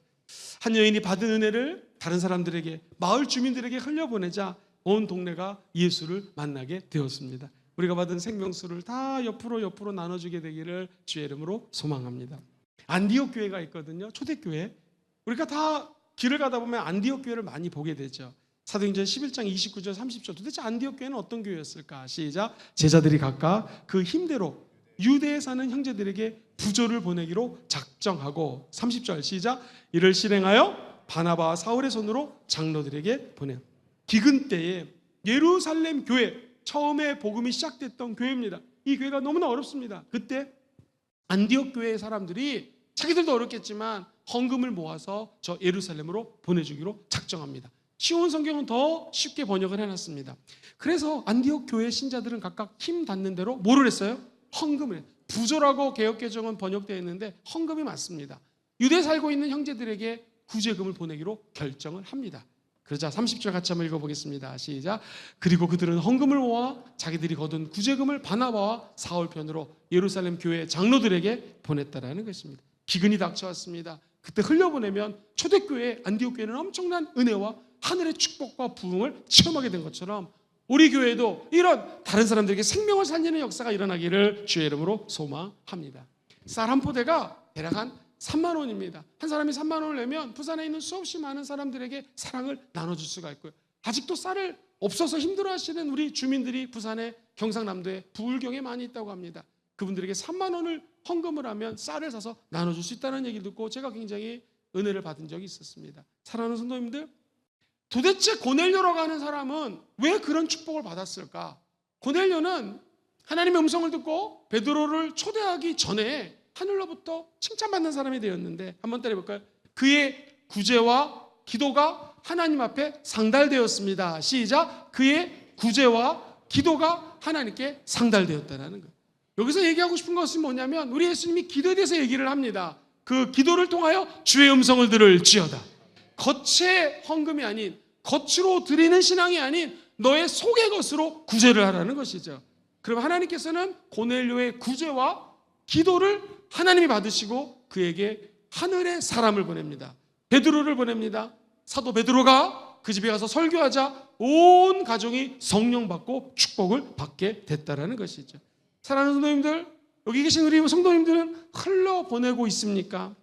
한 여인이 받은 은혜를 다른 사람들에게, 마을 주민들에게 흘려보내자 온 동네가 예수를 만나게 되었습니다. 우리가 받은 생명수를 다 옆으로 나눠주게 되기를 주의 이름으로 소망합니다. 안디옥 교회가 있거든요. 초대교회. 우리가 다 길을 가다 보면 안디옥 교회를 많이 보게 되죠. 사도행전 11장 29절 30절 도대체 안디옥 교회는 어떤 교회였을까? 시작. 제자들이 각각 그 힘대로 유대에 사는 형제들에게 부조를 보내기로 작정하고 30절 시작. 이를 실행하여 바나바와 사울의 손으로 장로들에게 보내. 기근 때에 예루살렘 교회 처음에 복음이 시작됐던 교회입니다. 이 교회가 너무나 어렵습니다. 그때 안디옥 교회의 사람들이 자기들도 어렵겠지만 헌금을 모아서 저 예루살렘으로 보내주기로 작정합니다. 쉬운 성경은 더 쉽게 번역을 해놨습니다. 그래서 안디옥 교회 신자들은 각각 힘 닿는 대로 뭐를 했어요? 헌금을 해요. 부조라고 개역개정은 번역되어 있는데 헌금이 맞습니다. 유대에 살고 있는 형제들에게 구제금을 보내기로 결정을 합니다. 그러자 30절 같이 한번 읽어보겠습니다. 시작. 그리고 그들은 헌금을 모아 자기들이 거둔 구제금을 바나바와 사울 편으로 예루살렘 교회 장로들에게 보냈다라는 것입니다. 기근이 닥쳐왔습니다. 그때 흘려보내면 초대교회 안디옥 교회는 엄청난 은혜와 하늘의 축복과 부흥을 체험하게 된 것처럼 우리 교회도 이런 다른 사람들에게 생명을 살리는 역사가 일어나기를 주의 이름으로 소망합니다. 쌀 한 포대가 대략 한 3만 원입니다. 한 사람이 3만 원을 내면 부산에 있는 수없이 많은 사람들에게 사랑을 나눠줄 수가 있고요. 아직도 쌀을 없어서 힘들어하시는 우리 주민들이 부산의 경상남도에 부울경에 많이 있다고 합니다. 그분들에게 3만 원을 헌금을 하면 쌀을 사서 나눠줄 수 있다는 얘기를 듣고 제가 굉장히 은혜를 받은 적이 있었습니다. 사랑하는 성도님들, 도대체 고넬료라고 하는 사람은 왜 그런 축복을 받았을까? 고넬료는 하나님의 음성을 듣고 베드로를 초대하기 전에 하늘로부터 칭찬받는 사람이 되었는데 한번 따라해볼까요? 그의 구제와 기도가 하나님 앞에 상달되었습니다. 시작. 그의 구제와 기도가 하나님께 상달되었다는 거예요. 여기서 얘기하고 싶은 것은 뭐냐면 우리 예수님이 기도에 대해서 얘기를 합니다. 그 기도를 통하여 주의 음성을 들을지어다. 겉의 헌금이 아닌, 겉으로 드리는 신앙이 아닌 너의 속의 것으로 구제를 하라는 것이죠. 그럼 하나님께서는 고넬료의 구제와 기도를 하나님이 받으시고 그에게 하늘의 사람을 보냅니다. 베드로를 보냅니다. 사도 베드로가 그 집에 가서 설교하자 온 가정이 성령 받고 축복을 받게 됐다라는 것이죠. 사랑하는 성도님들, 여기 계신 우리 성도님들은 흘러보내고 있습니까?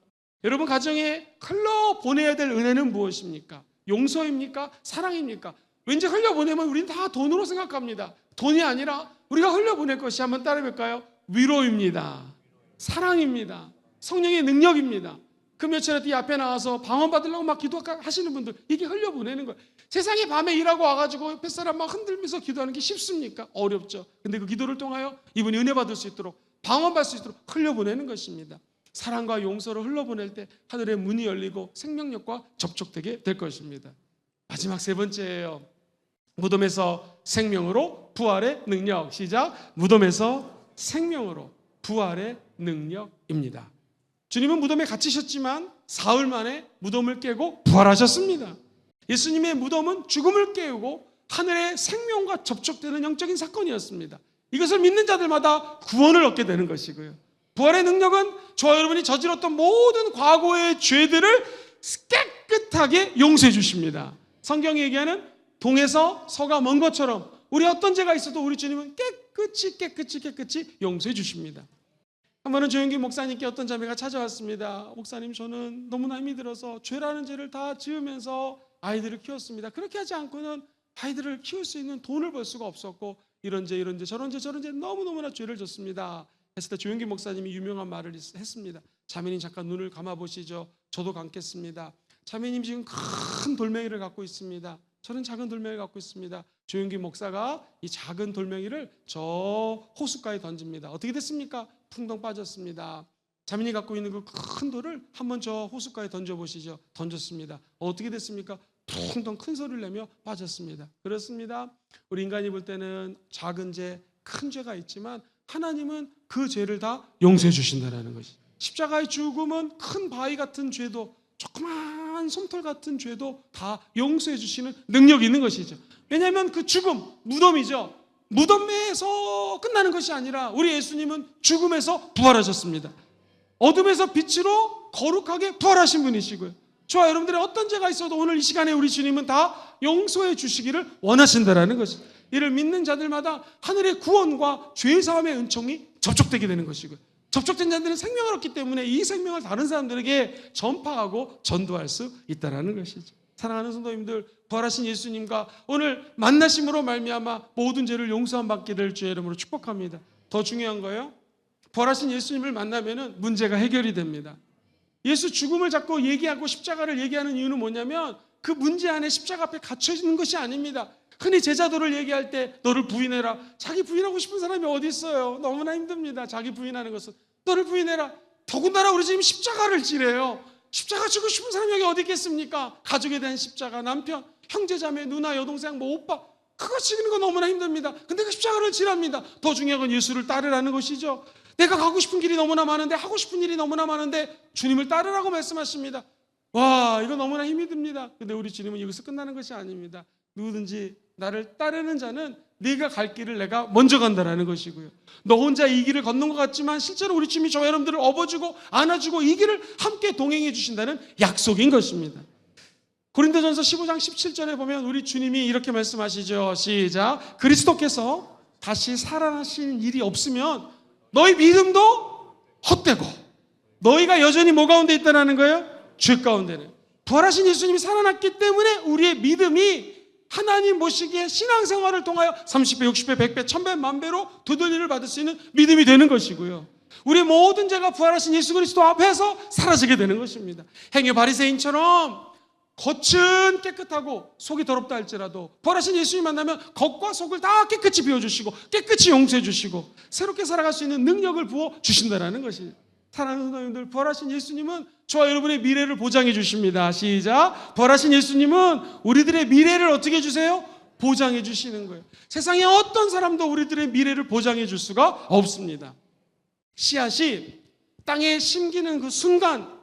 여러분 가정에 흘러보내야 될 은혜는 무엇입니까? 용서입니까? 사랑입니까? 왠지 흘려보내면 우리는 다 돈으로 생각합니다. 돈이 아니라 우리가 흘려보낼 것이, 한번 따라해볼까요? 위로입니다. 사랑입니다. 성령의 능력입니다. 그 며칠 뒤 앞에 나와서 방언받으려고 막 기도하시는 분들, 이게 흘려보내는 거예요. 세상에 밤에 일하고 와가지고 옆에 사람 막 흔들면서 기도하는 게 쉽습니까? 어렵죠. 근데 그 기도를 통하여 이분이 은혜 받을 수 있도록, 방언받을 수 있도록 흘려보내는 것입니다. 사랑과 용서를 흘려보낼 때 하늘의 문이 열리고 생명력과 접촉되게 될 것입니다. 마지막 세 번째예요. 무덤에서 생명으로 부활의 능력. 시작. 무덤에서 생명으로 부활의 능력입니다. 주님은 무덤에 갇히셨지만 사흘 만에 무덤을 깨고 부활하셨습니다. 예수님의 무덤은 죽음을 깨우고 하늘의 생명과 접촉되는 영적인 사건이었습니다. 이것을 믿는 자들마다 구원을 얻게 되는 것이고요. 부활의 능력은 저와 여러분이 저질렀던 모든 과거의 죄들을 깨끗하게 용서해 주십니다. 성경이 얘기하는 동에서 서가 먼 것처럼 우리 어떤 죄가 있어도 우리 주님은 깨끗이 용서해 주십니다. 한 번은 조영기 목사님께 어떤 자매가 찾아왔습니다. 목사님, 저는 너무나 힘이 들어서 죄라는 죄를 다 지으면서 아이들을 키웠습니다. 그렇게 하지 않고는 아이들을 키울 수 있는 돈을 벌 수가 없었고 이런 죄 저런 죄 너무너무나 죄를 졌습니다. 했을 때 조영기 목사님이 유명한 말을 했습니다. 자매님 잠깐 눈을 감아보시죠. 저도 감겠습니다. 자매님 지금 큰 돌멩이를 갖고 있습니다. 저는 작은 돌멩이를 갖고 있습니다. 조영기 목사가 이 작은 돌멩이를 저 호숫가에 던집니다. 어떻게 됐습니까? 풍덩 빠졌습니다. 자매님이 갖고 있는 그 큰 돌을 한번 저 호숫가에 던져보시죠. 던졌습니다. 어떻게 됐습니까? 풍덩 큰 소리를 내며 빠졌습니다. 그렇습니다. 우리 인간이 볼 때는 작은 죄, 큰 죄가 있지만 하나님은 그 죄를 다 용서해 주신다는 것이. 십자가의 죽음은 큰 바위 같은 죄도, 조그만 솜털 같은 죄도 다 용서해 주시는 능력이 있는 것이죠. 왜냐하면 그 죽음, 무덤이죠. 무덤에서 끝나는 것이 아니라 우리 예수님은 죽음에서 부활하셨습니다. 어둠에서 빛으로 거룩하게 부활하신 분이시고요. 저와 여러분들의 어떤 죄가 있어도 오늘 이 시간에 우리 주님은 다 용서해 주시기를 원하신다는 것입니다. 이를 믿는 자들마다 하늘의 구원과 죄 사함의 은총이 접촉되게 되는 것이고요. 접촉된 자들은 생명을 얻기 때문에 이 생명을 다른 사람들에게 전파하고 전도할 수 있다는 것이죠. 사랑하는 성도님들, 부활하신 예수님과 오늘 만나심으로 말미암아 모든 죄를 용서함 받게 될 주의 이름으로 축복합니다. 더 중요한 거예요. 부활하신 예수님을 만나면은 문제가 해결이 됩니다. 예수 죽음을 자꾸 얘기하고 십자가를 얘기하는 이유는 뭐냐면 그 문제 안에 십자가 앞에 갇혀 있는 것이 아닙니다. 흔히 제자도를 얘기할 때 너를 부인해라. 자기 부인하고 싶은 사람이 어디 있어요? 너무나 힘듭니다. 자기 부인하는 것은. 너를 부인해라. 더군다나 우리 지금 십자가를 지래요. 십자가 지고 싶은 사람이 여기 어디 있겠습니까? 가족에 대한 십자가, 남편, 형제자매, 누나, 여동생, 뭐 오빠, 그거 지는 거 너무나 힘듭니다. 근데 그 십자가를 지랍니다. 더 중요한 건 예수를 따르라는 것이죠. 내가 가고 싶은 길이 너무나 많은데, 하고 싶은 일이 너무나 많은데 주님을 따르라고 말씀하십니다. 와, 이거 너무나 힘이 듭니다. 근데 우리 주님은 여기서 끝나는 것이 아닙니다. 누구든지 나를 따르는 자는 네가 갈 길을 내가 먼저 간다라는 것이고요. 너 혼자 이 길을 걷는 것 같지만 실제로 우리 주님이 저 여러분들을 업어주고 안아주고 이 길을 함께 동행해 주신다는 약속인 것입니다. 고린도전서 15장 17절에 보면 우리 주님이 이렇게 말씀하시죠. 시작. 그리스도께서 다시 살아나신 일이 없으면 너희 믿음도 헛되고 너희가 여전히 뭐 가운데 있다는 거예요? 죄 가운데는. 부활하신 예수님이 살아났기 때문에 우리의 믿음이 하나님 모시기에 신앙생활을 통하여 30배, 60배, 100배, 1000배, 만배로 되돌림을 받을 수 있는 믿음이 되는 것이고요. 우리의 모든 죄가 부활하신 예수 그리스도 앞에서 사라지게 되는 것입니다. 행여 바리새인처럼 겉은 깨끗하고 속이 더럽다 할지라도 부활하신 예수님 만나면 겉과 속을 다 깨끗이 비워주시고 깨끗이 용서해 주시고 새롭게 살아갈 수 있는 능력을 부어주신다는 것이. 사랑하는 성도님들, 부활하신 예수님은 저와 여러분의 미래를 보장해 주십니다. 시작. 부활하신 예수님은 우리들의 미래를 어떻게 해주세요? 보장해 주시는 거예요. 세상에 어떤 사람도 우리들의 미래를 보장해 줄 수가 없습니다. 씨앗이 땅에 심기는 그 순간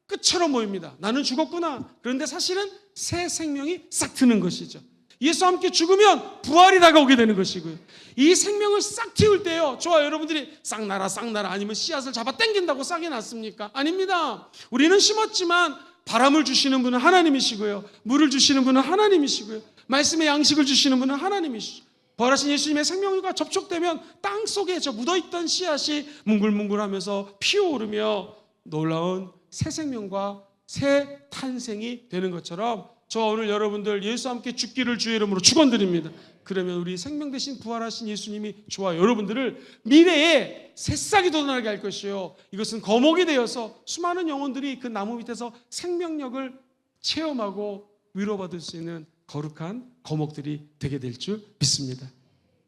끝처럼 보입니다. 나는 죽었구나. 그런데 사실은 새 생명이 싹 트는 것이죠. 예수와 함께 죽으면 부활이 다가오게 되는 것이고요. 이 생명을 싹 틔울 때요, 저와 여러분들이 싹 나라 아니면 씨앗을 잡아 당긴다고 싹이 났습니까? 아닙니다. 우리는 심었지만 바람을 주시는 분은 하나님이시고요, 물을 주시는 분은 하나님이시고요, 말씀의 양식을 주시는 분은 하나님이시죠. 부활하신 예수님의 생명과 접촉되면 땅 속에 저 묻어있던 씨앗이 뭉글뭉글하면서 피어오르며 놀라운 새 생명과 새 탄생이 되는 것처럼 저 오늘 여러분들 예수와 함께 죽기를 주의 이름으로 축원드립니다. 그러면 우리 생명 대신 부활하신 예수님이 저와 여러분들을 미래에 새싹이 돋아나게 할 것이요, 이것은 거목이 되어서 수많은 영혼들이 그 나무 밑에서 생명력을 체험하고 위로받을 수 있는 거룩한 거목들이 되게 될 줄 믿습니다.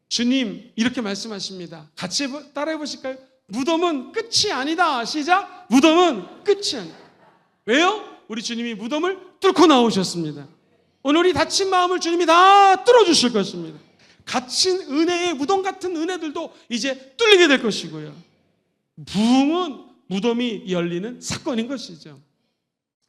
주님 이렇게 말씀하십니다. 같이 따라해 보실까요? 무덤은 끝이 아니다. 시작. 무덤은 끝이 아니다. 왜요? 우리 주님이 무덤을 뚫고 나오셨습니다. 오늘 우리 다친 마음을 주님이 다 뚫어주실 것입니다. 갇힌 은혜의 무덤 같은 은혜들도 이제 뚫리게 될 것이고요. 부흥은 무덤이 열리는 사건인 것이죠.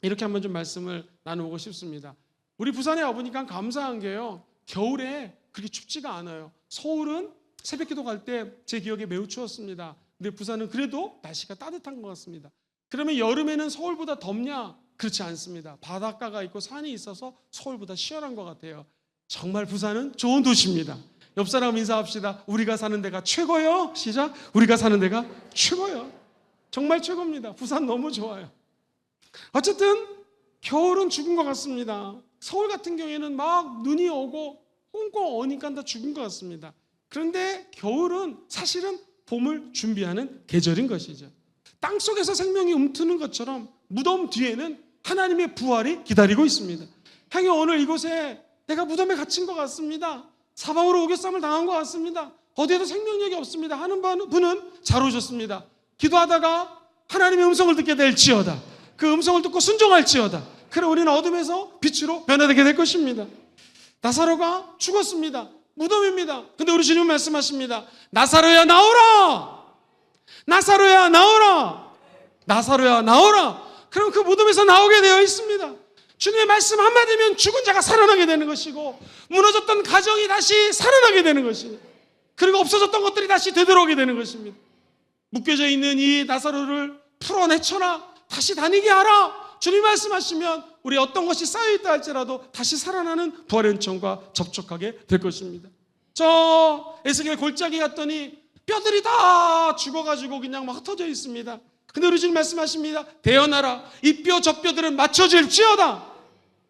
이렇게 한번 좀 말씀을 나누고 싶습니다. 우리 부산에 와보니까 감사한 게요, 겨울에 그렇게 춥지가 않아요. 서울은 새벽기도 갈 때 제 기억에 매우 추웠습니다. 근데 부산은 그래도 날씨가 따뜻한 것 같습니다. 그러면 여름에는 서울보다 덥냐? 그렇지 않습니다. 바닷가가 있고 산이 있어서 서울보다 시원한 것 같아요. 정말 부산은 좋은 도시입니다. 옆 사람 인사합시다. 우리가 사는 데가 최고요. 시작. 우리가 사는 데가 최고요. 정말 최고입니다. 부산 너무 좋아요. 어쨌든 겨울은 죽은 것 같습니다. 서울 같은 경우에는 막 눈이 오고 꽁꽁 오니까 다 죽은 것 같습니다. 그런데 겨울은 사실은 봄을 준비하는 계절인 것이죠. 땅속에서 생명이 움트는 것처럼 무덤 뒤에는 하나님의 부활이 기다리고 있습니다. 형님, 오늘 이곳에 내가 무덤에 갇힌 것 같습니다. 사방으로 오겹삼을 당한 것 같습니다. 어디에도 생명력이 없습니다 하는 분은 잘 오셨습니다. 기도하다가 하나님의 음성을 듣게 될지어다. 그 음성을 듣고 순종할지어다. 그래 우리는 어둠에서 빛으로 변화되게 될 것입니다. 나사로가 죽었습니다. 무덤입니다. 근데 우리 주님은 말씀하십니다. 나사로야 나오라. 나사로야 나오라. 나사로야 나오라. 그럼 그 무덤에서 나오게 되어 있습니다. 주님의 말씀 한마디면 죽은 자가 살아나게 되는 것이고, 무너졌던 가정이 다시 살아나게 되는 것입니다. 그리고 없어졌던 것들이 다시 되돌아오게 되는 것입니다. 묶여져 있는 이 나사로를 풀어내쳐라. 다시 다니게 하라. 주님 말씀하시면 우리 어떤 것이 쌓여있다 할지라도 다시 살아나는 부활의 은총과 접촉하게 될 것입니다. 저 에스겔 골짜기 갔더니 뼈들이 다 죽어가지고 그냥 막 흩어져 있습니다. 근데 우리 주님 말씀하십니다. 대언하라. 이 뼈 저 뼈들은 맞춰질지어다.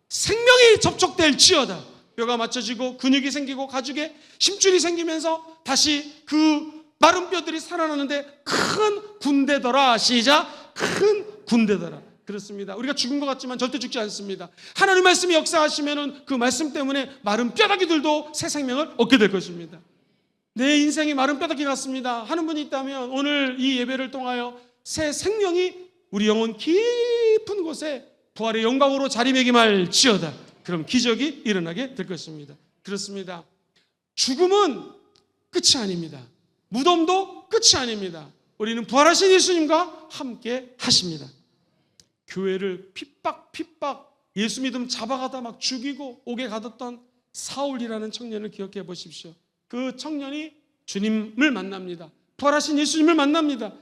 생명이 접촉될지어다. 뼈가 맞춰지고 근육이 생기고 가죽에 심줄이 생기면서 다시 그 마른 뼈들이 살아나는데 큰 군대더라. 시작. 큰 군대더라. 그렇습니다. 우리가 죽은 것 같지만 절대 죽지 않습니다. 하나님 말씀이 역사하시면은 그 말씀 때문에 마른 뼈다귀들도 새 생명을 얻게 될 것입니다. 내 인생이 마른 뼈다귀 같습니다 하는 분이 있다면 오늘 이 예배를 통하여 새 생명이 우리 영혼 깊은 곳에 부활의 영광으로 자리매김할지어다. 그럼 기적이 일어나게 될 것입니다. 그렇습니다. 죽음은 끝이 아닙니다. 무덤도 끝이 아닙니다. 우리는 부활하신 예수님과 함께 하십니다. 교회를 핍박 예수 믿음 잡아가다 막 죽이고 옥에 가뒀던 사울이라는 청년을 기억해 보십시오. 그 청년이 주님을 만납니다. 부활하신 예수님을 만납니다.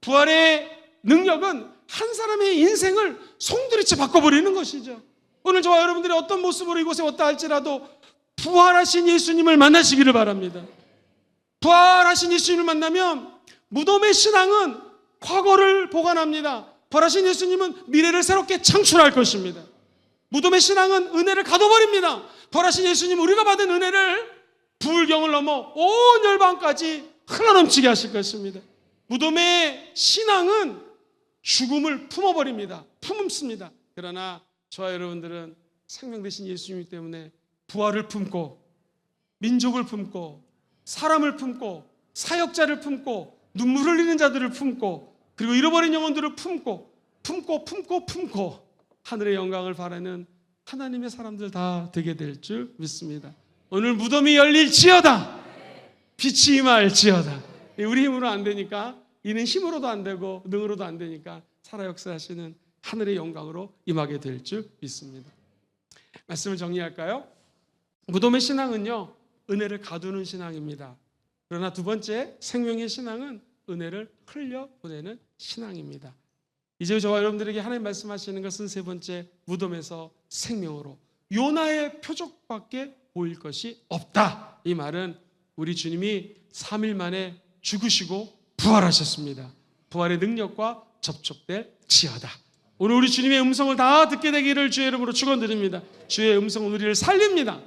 부활의 능력은 한 사람의 인생을 송두리째 바꿔버리는 것이죠. 오늘 저와 여러분들이 어떤 모습으로 이곳에 왔다 할지라도 부활하신 예수님을 만나시기를 바랍니다. 부활하신 예수님을 만나면 무덤의 신앙은 과거를 보관합니다. 부활하신 예수님은 미래를 새롭게 창출할 것입니다. 무덤의 신앙은 은혜를 가둬버립니다. 부활하신 예수님, 우리가 받은 은혜를 불경을 넘어 온 열방까지 흘러넘치게 하실 것입니다. 무덤의 신앙은 죽음을 품어버립니다. 품습니다. 그러나 저와 여러분들은 생명 되신 예수님 때문에 부활을 품고 민족을 품고 사람을 품고 사역자를 품고 눈물 흘리는 자들을 품고 그리고 잃어버린 영혼들을 품고 하늘의 영광을 바라는 하나님의 사람들 다 되게 될 줄 믿습니다. 오늘 무덤이 열릴지어다. 빛이 임할지어다. 우리 힘으로 안 되니까, 이는 힘으로도 안 되고 능으로도 안 되니까 살아 역사하시는 하늘의 영광으로 임하게 될 줄 믿습니다. 말씀을 정리할까요? 무덤의 신앙은요, 은혜를 가두는 신앙입니다. 그러나 두 번째, 생명의 신앙은 은혜를 흘려보내는 신앙입니다. 이제 저와 여러분들에게 하나님 말씀하시는 것은 세 번째, 무덤에서 생명으로. 요나의 표적밖에 보일 것이 없다. 이 말은 우리 주님이 3일 만에 죽으시고 부활하셨습니다. 부활의 능력과 접촉될 지어다. 오늘 우리 주님의 음성을 다 듣게 되기를 주의 이름으로 축원드립니다. 주의 음성은 우리를 살립니다.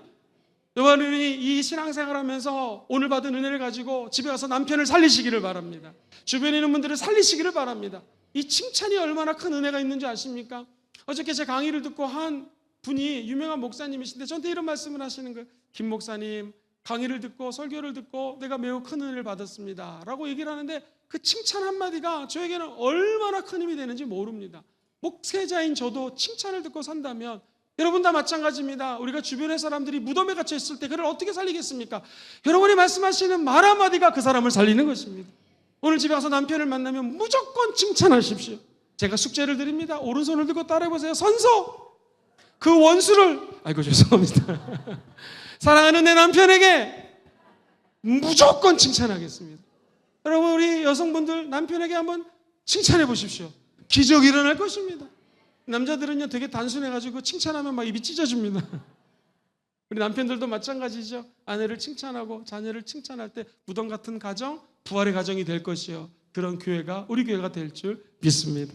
여러분이 이 신앙생활하면서 오늘 받은 은혜를 가지고 집에 가서 남편을 살리시기를 바랍니다. 주변에 있는 분들을 살리시기를 바랍니다. 이 칭찬이 얼마나 큰 은혜가 있는지 아십니까? 어저께 제 강의를 듣고 한 분이 유명한 목사님이신데 저한테 이런 말씀을 하시는 거예요. 김 목사님, 강의를 듣고 설교를 듣고 내가 매우 큰 은혜를 받았습니다 라고 얘기를 하는데 그 칭찬 한마디가 저에게는 얼마나 큰 힘이 되는지 모릅니다. 목회자인 저도 칭찬을 듣고 산다면 여러분 다 마찬가지입니다. 우리가 주변의 사람들이 무덤에 갇혀 있을 때 그를 어떻게 살리겠습니까? 여러분이 말씀하시는 말 한마디가 그 사람을 살리는 것입니다. 오늘 집에 가서 남편을 만나면 무조건 칭찬하십시오. 제가 숙제를 드립니다. 오른손을 들고 따라해보세요. 선서! 그 원수를, 아이고 죄송합니다. 사랑하는 내 남편에게 무조건 칭찬하겠습니다. 여러분 우리 여성분들 남편에게 한번 칭찬해 보십시오. 기적이 일어날 것입니다. 남자들은요 되게 단순해가지고 칭찬하면 막 입이 찢어집니다. 우리 남편들도 마찬가지죠. 아내를 칭찬하고 자녀를 칭찬할 때 무덤 같은 가정, 부활의 가정이 될 것이요. 그런 교회가 우리 교회가 될 줄 믿습니다.